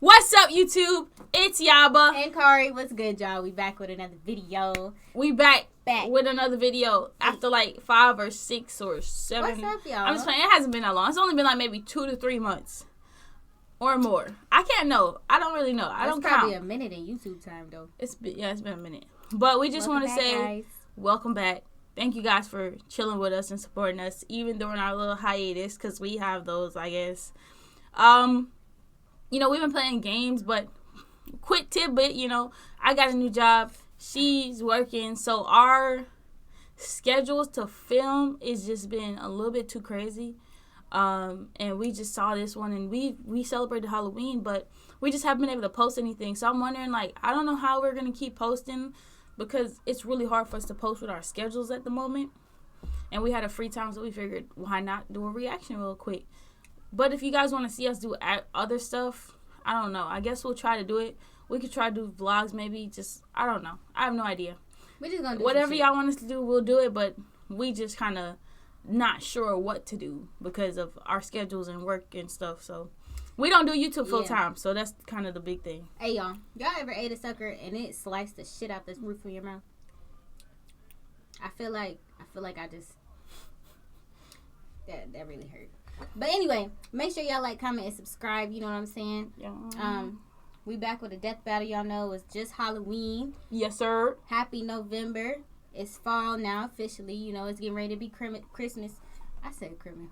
What's up, YouTube? It's Yabba. And Kari, what's good, y'all? We back with another video. We back with another video after like 5 or 6 or 7. What's up, y'all? I'm just playing. It hasn't been that long. It's only been like maybe 2 to 3 months or more. I can't know. I don't really know. I don't count. It's probably a minute in YouTube time, though. It's been a minute. But we just want to say, guys. Welcome back. Thank you guys for chilling with us and supporting us, even during our little hiatus, because we have those, I guess. You know, we've been playing games, but quick tidbit, you know, I got a new job. She's working, so our schedules to film is just been a little bit too crazy. And we just saw this one, and we celebrated Halloween, but we just haven't been able to post anything. So I'm wondering, like, I don't know how we're going to keep posting, because it's really hard for us to post with our schedules at the moment. And we had a free time, so we figured, why not do a reaction real quick? But if you guys want to see us do other stuff, I don't know. I guess we'll try to do it. We could try to do vlogs maybe. Just, I don't know. I have no idea. We're just gonna do whatever y'all want us to do, we'll do it. But we just kind of not sure what to do because of our schedules and work and stuff. So we don't do YouTube full time. So that's kind of the big thing. Hey, y'all ever ate a sucker and it sliced the shit out the roof of your mouth? I feel like I just that really hurt. But anyway, make sure y'all like, comment, and subscribe. You know what I'm saying? Yeah. We back with a death battle. Y'all know it's just Halloween. Yes, sir. Happy November. It's fall now officially. You know, it's getting ready to be Christmas. I said Christmas.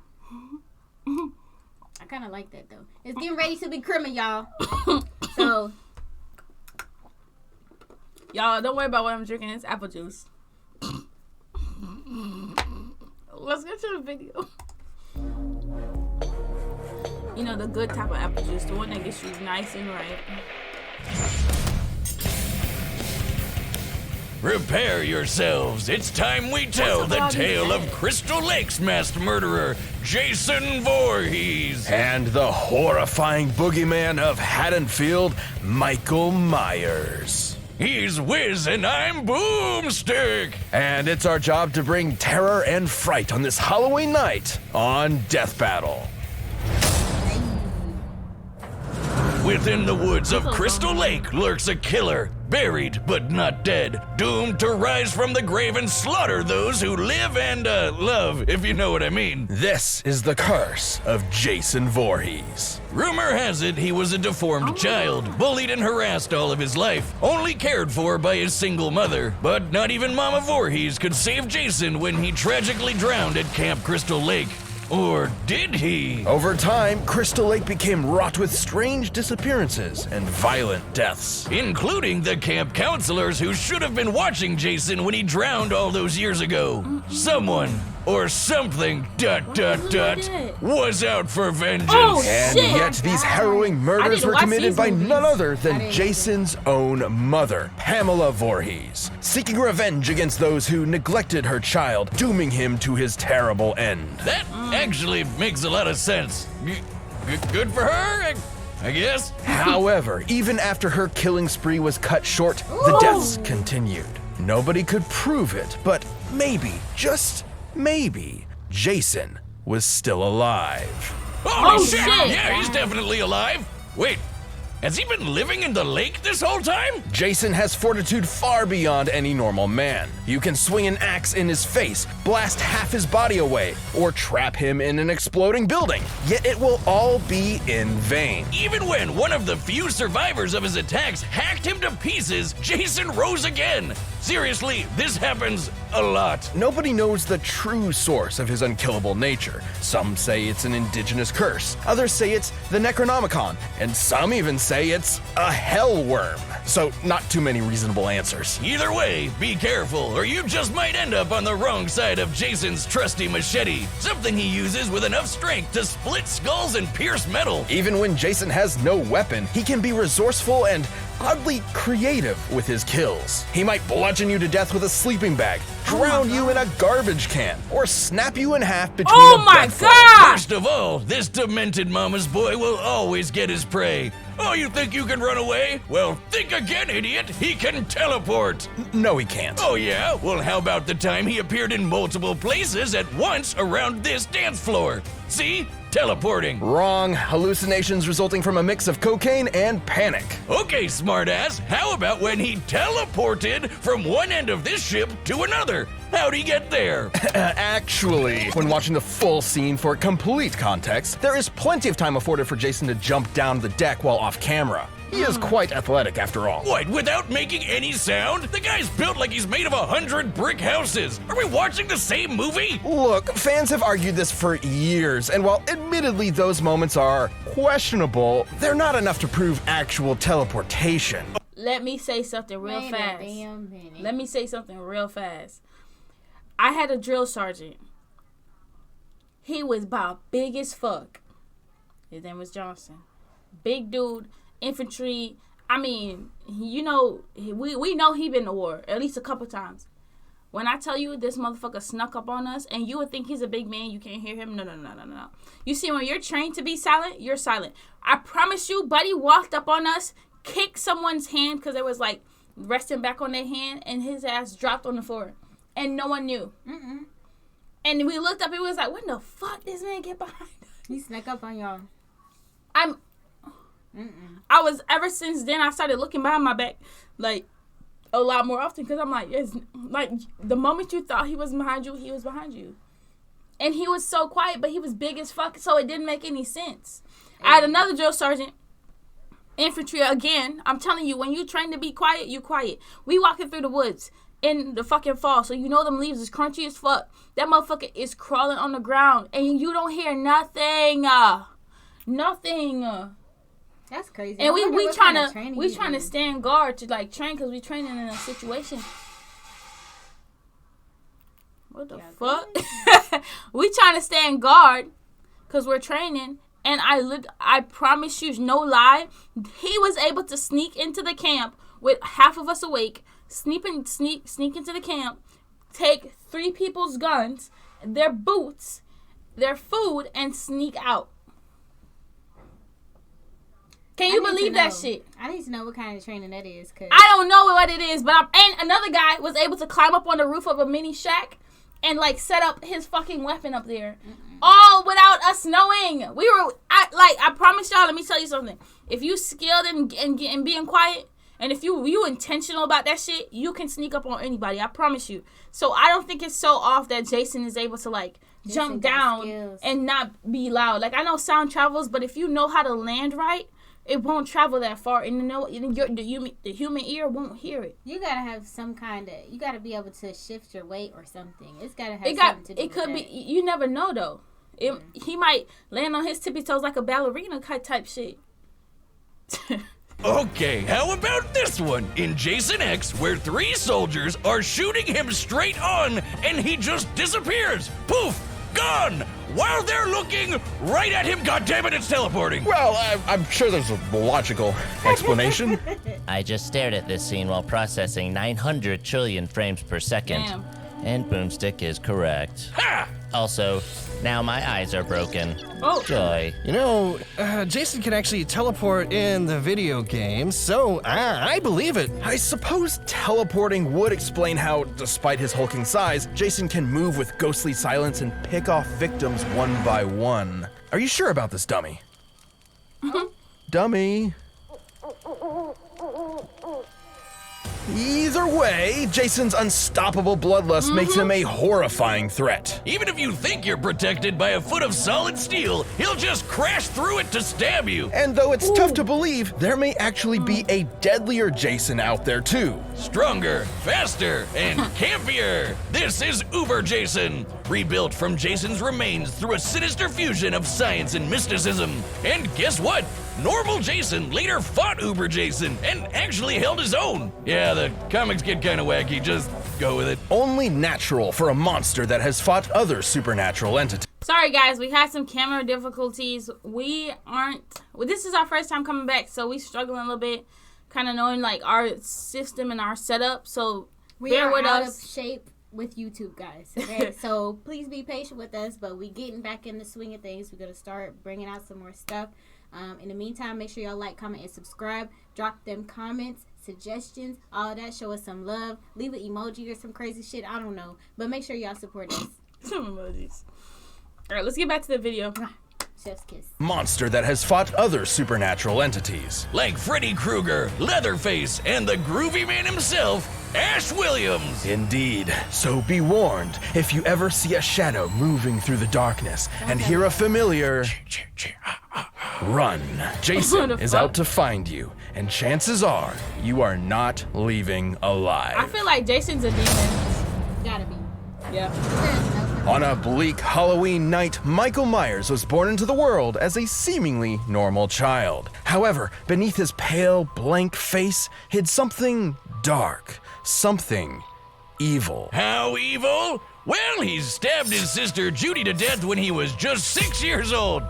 I kind of like that, though. It's getting ready to be Christmas, y'all. So, y'all, don't worry about what I'm drinking. It's apple juice. Let's get to the video. You know, the good type of apple juice, the one that gets you nice and right. Prepare yourselves. It's time we tell the tale of Crystal Lake's masked murderer, Jason Voorhees. And the horrifying boogeyman of Haddonfield, Michael Myers. He's Wiz and I'm Boomstick. And it's our job to bring terror and fright on this Halloween night on Death Battle. Within the woods of Crystal Lake lurks a killer, buried but not dead, doomed to rise from the grave and slaughter those who live and love, if you know what I mean. This is the curse of Jason Voorhees. Rumor has it he was a deformed child, bullied and harassed all of his life, only cared for by his single mother. But not even Mama Voorhees could save Jason when he tragically drowned at Camp Crystal Lake. Or did he? Over time, Crystal Lake became wrought with strange disappearances and violent deaths. Including the camp counselors who should have been watching Jason when he drowned all those years ago. Someone or something, was out for vengeance. Oh, and shit. yet these harrowing murders were committed by none other than Jason's own mother, Pamela Voorhees, seeking revenge against those who neglected her child, dooming him to his terrible end. That actually makes a lot of sense. Good for her, I guess. However, even after her killing spree was cut short, the deaths continued. Nobody could prove it, but maybe, just maybe, Jason was still alive. Holy shit! shit! Yeah, he's definitely alive. Wait, has he been living in the lake this whole time? Jason has fortitude far beyond any normal man. You can swing an axe in his face, blast half his body away, or trap him in an exploding building. Yet it will all be in vain. Even when one of the few survivors of his attacks hacked him to pieces, Jason rose again. Seriously, this happens a lot. Nobody knows the true source of his unkillable nature. Some say it's an indigenous curse, others say it's the Necronomicon, and some even say it's a hell worm. So not too many reasonable answers. Either way, be careful, or you just might end up on the wrong side of Jason's trusty machete, something he uses with enough strength to split skulls and pierce metal. Even when Jason has no weapon, he can be resourceful and oddly creative with his kills. He might bludgeon you to death with a sleeping bag, drown you in a garbage can, or snap you in half between Oh a my bedful. God! First of all, this demented mama's boy will always get his prey. Oh, you think you can run away? Well, think again, idiot. He can teleport. No, he can't. Oh, yeah? Well, how about the time he appeared in multiple places at once around this dance floor? See? teleporting. Wrong. Hallucinations resulting from a mix of cocaine and panic. Okay, smartass, how about when he teleported from one end of this ship to another? How'd he get there? Actually, when watching the full scene for complete context, there is plenty of time afforded for Jason to jump down the deck while off camera. He is quite athletic after all. What, without making any sound? The guy's built like he's made of 100 brick houses. Are we watching the same movie? Look, fans have argued this for years, and while admittedly those moments are questionable, they're not enough to prove actual teleportation. Let me say something real Wait a fast. damn minute. Let me say something real fast. I had a drill sergeant. He was about big as fuck. His name was Johnson. Big dude, infantry. I mean, you know, we know he been to war at least a couple times. When I tell you this motherfucker snuck up on us, and you would think he's a big man, you can't hear him. No. You see, when you're trained to be silent, you're silent. I promise you, buddy walked up on us, kicked someone's hand because it was like resting back on their hand, and his ass dropped on the floor, and no one knew. And we looked up, and we was like, when the fuck this man get behind us? He snuck up on y'all. I was, ever since then, I started looking behind my back, like, a lot more often, because I'm like, it's like, the moment you thought he was behind you, he was behind you. And he was so quiet, but he was big as fuck, so it didn't make any sense. I had another drill sergeant, infantry again. I'm telling you, when you train to be quiet, you quiet. We walking through the woods in the fucking fall, so you know them leaves is crunchy as fuck. That motherfucker is crawling on the ground, and you don't hear nothing. Nothing. That's crazy. And we trying to stand guard to like train, because we training in a situation. What the fuck? We trying to stand guard because we're training. And I promise you, no lie, he was able to sneak into the camp with half of us awake, sneak into the camp, take 3 people's guns, their boots, their food, and sneak out. Can you believe that shit? I need to know what kind of training that is. Cause I don't know what it is, but and another guy was able to climb up on the roof of a mini shack and like set up his fucking weapon up there, all without us knowing. I promise y'all. Let me tell you something. If you skilled in being quiet, and if you intentional about that shit, you can sneak up on anybody. I promise you. So I don't think it's so off that Jason is able to like jump down and not be loud. Like, I know sound travels, but if you know how to land right, it won't travel that far, and the human ear won't hear it. You gotta have some kind of. You gotta be able to shift your weight or something. It's gotta have something to do. It could be. You never know though. He might land on his tippy toes like a ballerina type shit. Okay, how about this one? In Jason X, where 3 soldiers are shooting him straight on, and he just disappears. Poof! Gone! While they're looking right at him. God damn it, it's teleporting. Well, I'm sure there's a logical explanation. I just stared at this scene while processing 900 trillion frames per second. Damn. And Boomstick is correct. Ha! Also, now my eyes are broken. Oh. Joy. You know, Jason can actually teleport in the video game, so I believe it. I suppose teleporting would explain how, despite his hulking size, Jason can move with ghostly silence and pick off victims one by one. Are you sure about this, dummy? Dummy. Either way, Jason's unstoppable bloodlust makes him a horrifying threat. Even if you think you're protected by a foot of solid steel, he'll just crash through it to stab you. And though it's tough to believe, there may actually be a deadlier Jason out there too. Stronger, faster, and campier. This is Uber Jason, rebuilt from Jason's remains through a sinister fusion of science and mysticism. And guess what? Normal Jason later fought Uber Jason and actually held his own. Yeah, the comics get kind of wacky, just go with it. Only natural for a monster that has fought other supernatural entities. Sorry guys, we had some camera difficulties. This is our first time coming back, so we struggling a little bit, kind of knowing like our system and our setup. So bear with out us. of shape with YouTube, guys. Okay, so please be patient with us. But we getting back in the swing of things. We're gonna start bringing out some more stuff. In the meantime, make sure y'all like, comment, and subscribe. Drop them comments, suggestions, all that. Show us some love. Leave an emoji or some crazy shit. I don't know, but make sure y'all support us. Some emojis. All right, let's get back to the video. Chef's kiss. monster that has fought other supernatural entities. Like Freddy Krueger, Leatherface, and the groovy man himself, Ash Williams. Indeed. So be warned, if you ever see a shadow moving through the darkness and hear a familiar, run. Jason What the is fuck? out to find you, and chances are you are not leaving alive. I feel like Jason's a demon. Gotta be. Yeah. On a bleak Halloween night, Michael Myers was born into the world as a seemingly normal child. However, beneath his pale, blank face hid something dark, something evil. How evil? Well, he stabbed his sister Judy to death when he was just 6 years old.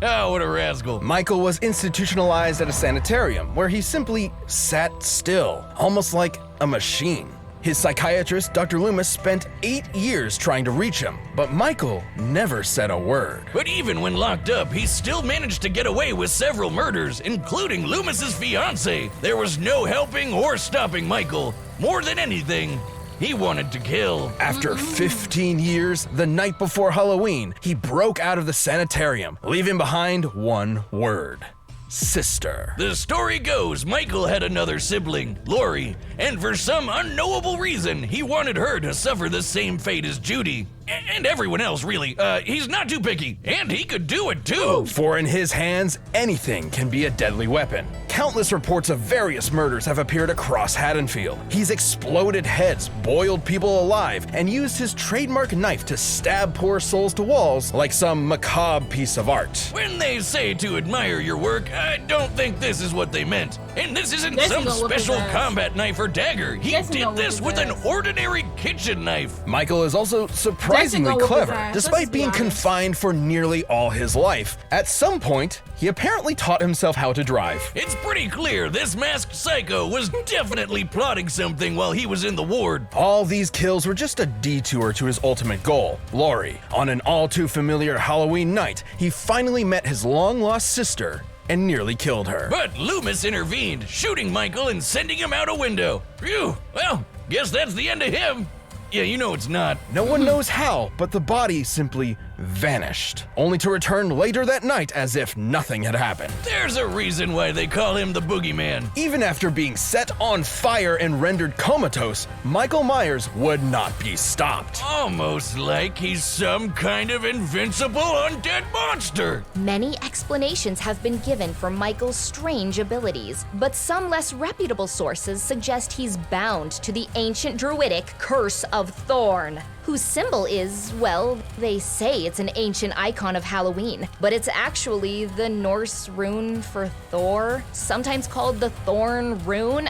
Oh, what a rascal. Michael was institutionalized at a sanitarium where he simply sat still, almost like a machine. His psychiatrist, Dr. Loomis, spent 8 years trying to reach him, but Michael never said a word. But even when locked up, he still managed to get away with several murders, including Loomis's fiancée. There was no helping or stopping Michael. More than anything, he wanted to kill. After 15 years, the night before Halloween, he broke out of the sanitarium, leaving behind one word: sister. The story goes Michael had another sibling, Lori, and for some unknowable reason, he wanted her to suffer the same fate as Judy. And everyone else, really. He's not too picky, and he could do it too. For in his hands, anything can be a deadly weapon. Countless reports of various murders have appeared across Haddonfield. He's exploded heads, boiled people alive, and used his trademark knife to stab poor souls to walls like some macabre piece of art. When they say to admire your work, I don't think this is what they meant. And this isn't Jason some gonna whoop his special ass. combat knife or dagger. He Jason did gonna whoop this his with an ass. ordinary kitchen knife. Michael is also surprisingly gonna whoop his clever, ass. Let's despite be being honest. confined for nearly all his life. At some point, he apparently taught himself how to drive. It's pretty clear this masked psycho was definitely plotting something while he was in the ward. All these kills were just a detour to his ultimate goal, Lori. On an all too familiar Halloween night, he finally met his long-lost sister and nearly killed her. But Loomis intervened, shooting Michael and sending him out a window. Phew, well, guess that's the end of him. Yeah, you know it's not. No one knows how, but the body simply vanished, only to return later that night as if nothing had happened. There's a reason why they call him the Boogeyman. Even after being set on fire and rendered comatose, Michael Myers would not be stopped. Almost like he's some kind of invincible undead monster. Many explanations have been given for Michael's strange abilities, but some less reputable sources suggest he's bound to the ancient druidic Curse of Thorn, whose symbol is, well, they say it's an ancient icon of Halloween, but it's actually the Norse rune for Thor, sometimes called the Thorn Rune.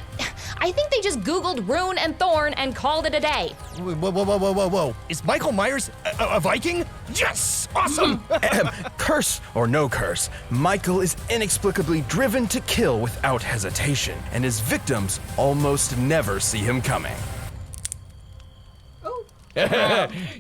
I think they just Googled rune and thorn and called it a day. Whoa. Is Michael Myers a Viking? Yes! Awesome! Curse or no curse, Michael is inexplicably driven to kill without hesitation, and his victims almost never see him coming.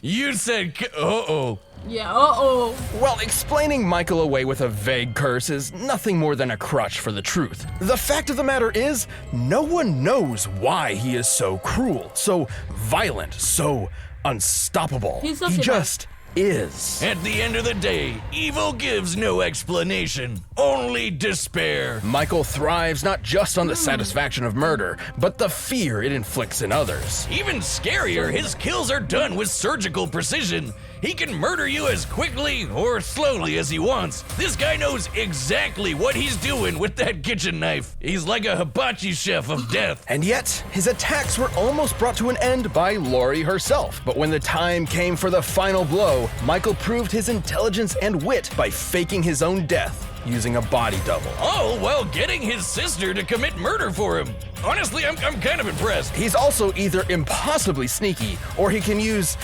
You said, uh-oh. Yeah, uh-oh. Well, explaining Michael away with a vague curse is nothing more than a crutch for the truth. The fact of the matter is, no one knows why he is so cruel, so violent, so unstoppable. He's He such a- just is. At the end of the day, evil gives no explanation, only despair. Michael thrives not just on the satisfaction of murder, but the fear it inflicts in others. Even scarier, his kills are done with surgical precision. He can murder you as quickly or slowly as he wants. This guy knows exactly what he's doing with that kitchen knife. He's like a hibachi chef of death. And yet, his attacks were almost brought to an end by Lori herself. But when the time came for the final blow, Michael proved his intelligence and wit by faking his own death using a body double. All while getting his sister to commit murder for him. Honestly, I'm kind of impressed. He's also either impossibly sneaky or he can use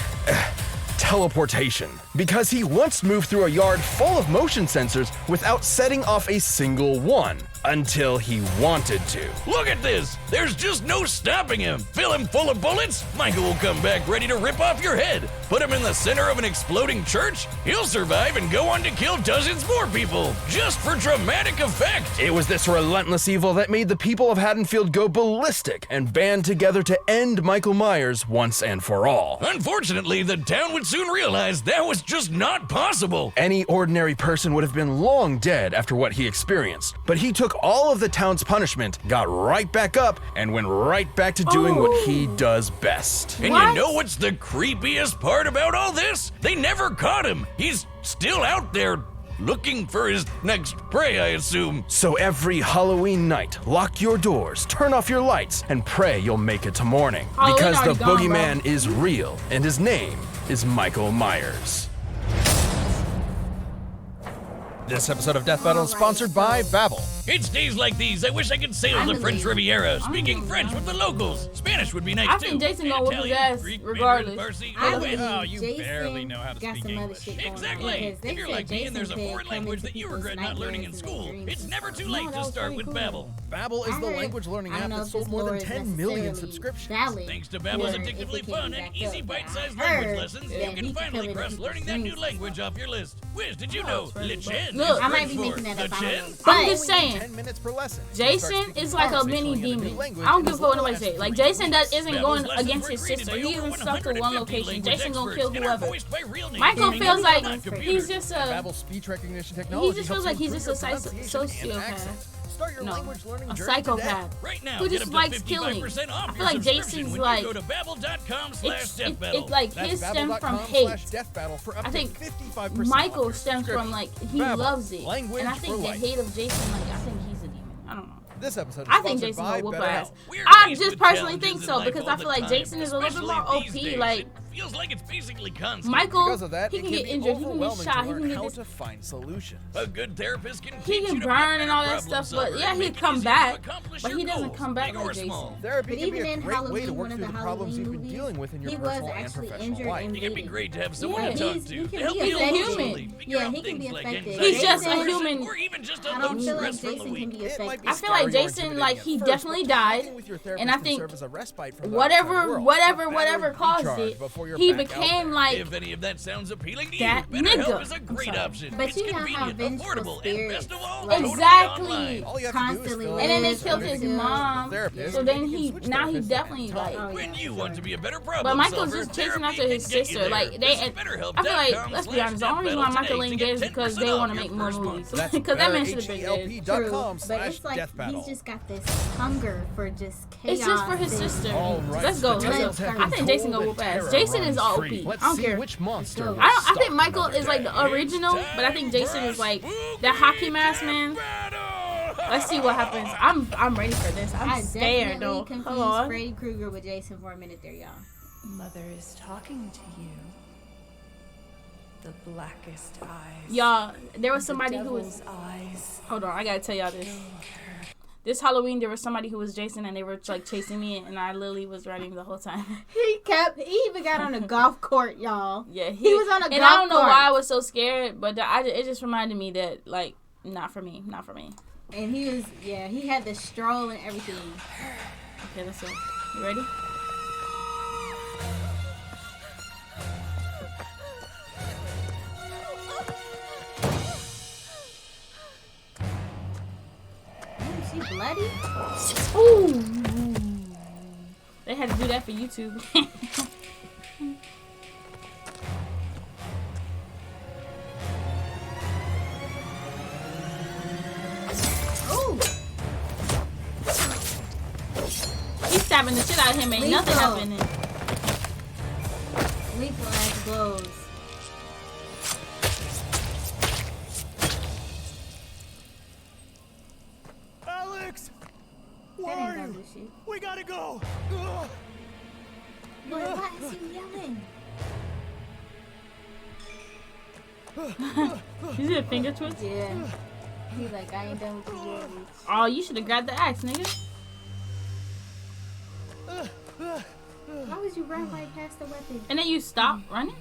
teleportation, because he once moved through a yard full of motion sensors without setting off a single one, until he wanted to. Look at this. There's just no stopping him. Fill him full of bullets, Michael will come back ready to rip off your head. Put him in the center of an exploding church, he'll survive and go on to kill dozens more people, just for dramatic effect. It was this relentless evil that made the people of Haddonfield go ballistic and band together to end Michael Myers once and for all. Unfortunately, the town would soon realize that was just not possible. Any ordinary person would have been long dead after what he experienced. But he took all of the town's punishment, got right back up, and went right back to doing what he does best. And you know what's the creepiest part about all this? They never caught him. He's still out there looking for his next prey, I assume. So every Halloween night, lock your doors, turn off your lights, and pray you'll make it to morning. Because the boogeyman is real, and his name is Michael Myers. This episode of Death Battle is sponsored by Babbel. It's days like these I wish I could sail the French Riviera, speaking French with the locals. Spanish would be nice, I too. think Jason gonna whoop his ass regardless. Oh, you Jason barely know how to got speak some other English. shit going on, Exactly. because they If you're said like me and there's a Jason foreign could come language into that you people's regret not learning in nightmares and school, their dreams. it's never too No, late that to was start pretty with cool. Babbel. Babbel is I the heard- language learning I don't app know that if sold this more than lore is 10 million necessarily subscriptions. valid, Thanks to Babbel's or if addictively it can fun be and backed easy up, but bite-sized I heard language lessons, that you he can could finally come cross into learning that new people's language off your list. Wiz, did you know Le Chen Look, is I might French be for making that the up. I Chen? don't know. I'm But just saying, 10 minutes per lesson. Jason is like a mini demon. I don't give a fuck what nobody say. Like Jason isn't going against his sister. He isn't stuck to one location. Jason gonna kill whoever. Michael feels like he's just a. Babbel's speech recognition technology He just feels helps like you he's improve just a your pronunciation and sociopath. accent. Start your No, language learning a journey today. psychopath Right now, who get just up to likes killing. 55% off I feel your like subscription Jason's when like you go to babbel.com/deathbattle. it's like That's his stem from babbel.com/deathbattle hate. for up I to think 55% Michael off your stems from like he Babbel, loves it, language and I think for the life. hate of Jason, like I think he's a demon. I don't know. This episode is I think sponsored Jason by will whoop her ass. BetterHelp. We're I faced just with personally challenges think in so life because all I the feel like time, Jason is a little bit especially more these OP. days. Like It feels like it's basically constant. Michael, Because of that, he it can can get be injured, he can get overwhelming shot, to he learn can get how this. to find solutions. A good therapist can He teach can you to burn be a and all better that stuff, problem but yeah, solver he'd and come make it back, easier to accomplish but your he doesn't goals, come back big or like small. Jason. Therapy But can be even a in great way to Halloween, work one of through the the problems Halloween you've been movies, dealing with in your he was personal and actually professional injured life. and It can be bleeding. great to have someone Yeah, to talk He to can to be help you affected. emotionally figure Yeah, out he can things be like affected. anxiety, He's just a depression, human. or even just I a don't low feel like stress from the Jason can week. be It might affected. be I feel like scary or Jason, like, intimidating he at first, definitely but died, talking with your and I therapist can think serve as a respite from the whatever outside world. whatever caused Recharge it, before you're he back out became there. like If any of that sounds appealing to that you, BetterHelp nigga. is a I'm great sorry. option. But It's you know how convenient, vengeful affordable, and spirits best of all, like- totally Exactly. online. All you have to do is Constantly fill and then they out killed a his survey mom. with a therapist, So then and you he can switch now he therapists at definitely any like. time. When you want to be a better But problem Michael's solver, just chasing therapy after can his get you sister. there. Like they, Visit I feel like let's be honest. The only reason why Michael ain't dead is because they want to make more movies. That's Because that man should have been dead. True, BetterHelp.com but it's like /deathbattle. he's just got this hunger for just chaos. It's just for his and- sister. All right, Let's go. the tales have I been think Jason told gonna whoop and ass. terror Jason is runs all OP. free. Let's I don't see care. which monster will I stop think Michael another is like day. the original, but I think Jason is like that hockey mask man. Let's see what happens. I'm ready for this. I'm I scared definitely though. confused Hold on. Freddy Krueger with Jason for a minute there, y'all. Mother is talking to you. The blackest eyes. Y'all, there was somebody who was. Devil's eyes. Hold on, I gotta tell y'all this. This Halloween, there was somebody who was Jason, and they were like chasing me, and I literally was running the whole time. He even got on a golf court, y'all. Yeah, He was on a and golf I don't know cart. why I was so scared, but it just reminded me that like not for me. And he had the stroll and everything. Okay, let's go. You ready? Is she bloody? Ooh. They had to do that for YouTube. Ooh. He's stabbing the shit out of him. Ain't nothing Lethal. happening. Lethal ass blows. Alex! That Where ain't are gonna you? do shit. We gotta go! Boy, why is he yelling? You see a finger twist? Yeah. He like, I ain't done with you yet, bitch. Oh, you should have grabbed the axe, nigga. Why would you run right past the weapon? And then you stop running.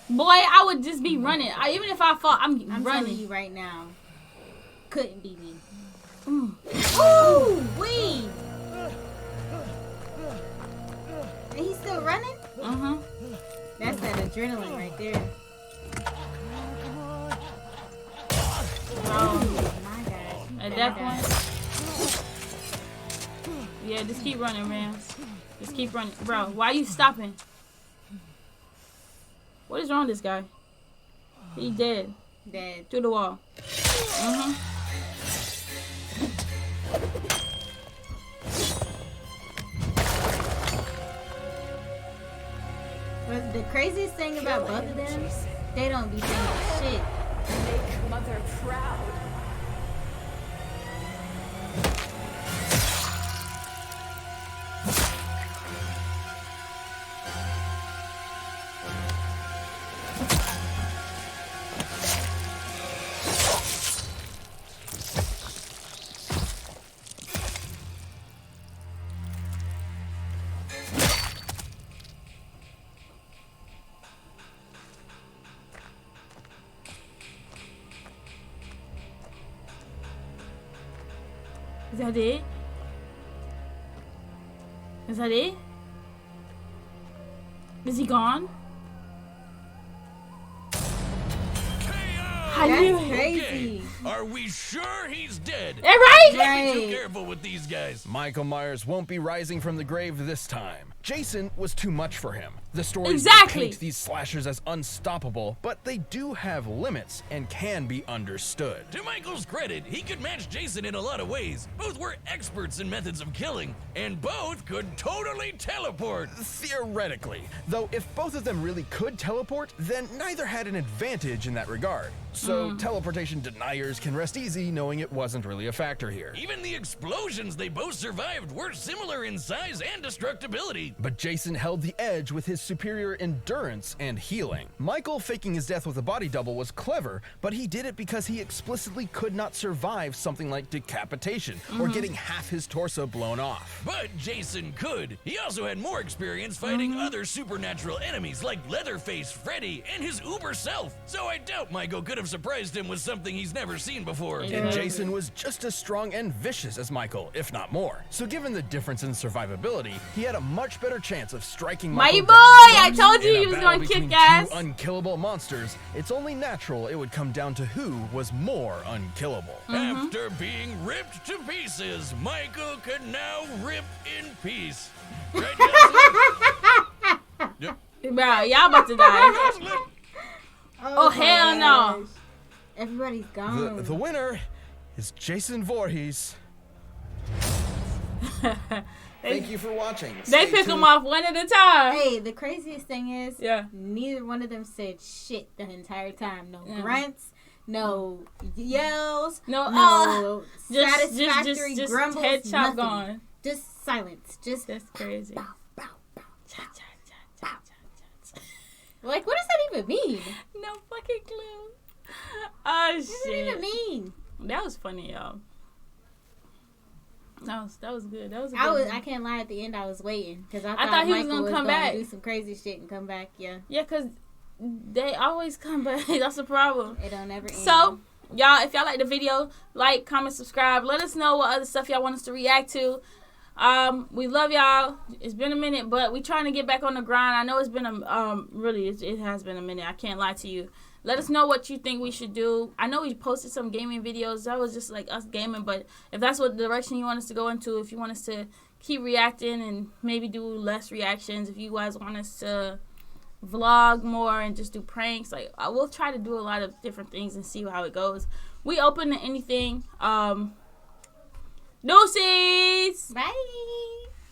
Boy, I would just be running. Even if I fall, I'm I'm running. telling you right now, couldn't be me. Mm. Ooh, wee! And he's still running? Uh-huh. That's that adrenaline right there. Oh, My God. at that point. Yeah, just keep running, man. Just keep running. Bro, why you stopping? What is wrong with this guy? He dead. Dead. Through the wall. But the craziest thing about both of them, they don't be saying shit. Make Mother proud. Is that it? Is that it? Is he gone? That's crazy. Are we sure he's dead? Right? Can't be too careful with these guys. Michael Myers won't be rising from the grave this time. Jason was too much for him. The stories Exactly. paint these slashers as unstoppable, but they do have limits and can be understood. To Michael's credit, he could match Jason in a lot of ways. Both were experts in methods of killing, and both could totally teleport. Theoretically, though if both of them really could teleport, then neither had an advantage in that regard. So teleportation deniers can rest easy knowing it wasn't really a factor here. Even the explosions they both survived were similar in size and destructibility. But Jason held the edge with his superior endurance and healing. Michael faking his death with a body double was clever, but he did it because he explicitly could not survive something like decapitation or getting half his torso blown off. But Jason could. He also had more experience fighting other supernatural enemies like Leatherface, Freddy, and his uber self. So I doubt Michael could have surprised him with something he's never seen before. And Jason was just as strong and vicious as Michael, if not more. So given the difference in survivability, he had a much better chance of striking My Michael boy! down. I told you In a he was battle gonna kick between ass. two unkillable monsters, it's only natural it would come down to who was more unkillable. After being ripped to pieces, Michael could now rip in peace. Right, Jocelyn? Yep. Bro, y'all about to die. Jocelyn? Oh, hell no. Everybody's gone. The winner is Jason Voorhees. Thank you for watching. They pick him off one at a time. Hey, the craziest thing is, Yeah. neither one of them said shit the entire time. No grunts, no yells, no satisfactory just grumbles, head chop nothing. gone. Just silence. Just That's crazy. bow, bow, bow. Like, what does that even mean? No fucking clue. Oh What does that shit. even mean? That was funny, y'all. That was good. That was a good one. I can't lie. At the end, I was waiting because I thought thought he was Michael gonna come back. do some crazy shit and come back. Yeah, Yeah, because they always come back. That's the problem. it don't ever end. So, y'all, if y'all like the video, like, comment, subscribe. Let us know what other stuff y'all want us to react to. We love y'all. It's been a minute, but we trying to get back on the grind. I know it's been it has been a minute. I can't lie to you. Let us know what you think we should do. I know we posted some gaming videos. That was just like us gaming, but if that's what direction you want us to go into, if you want us to keep reacting and maybe do less reactions, if you guys want us to vlog more and just do pranks, like I will try to do a lot of different things and see how it goes. We open to anything. Deuces! Bye.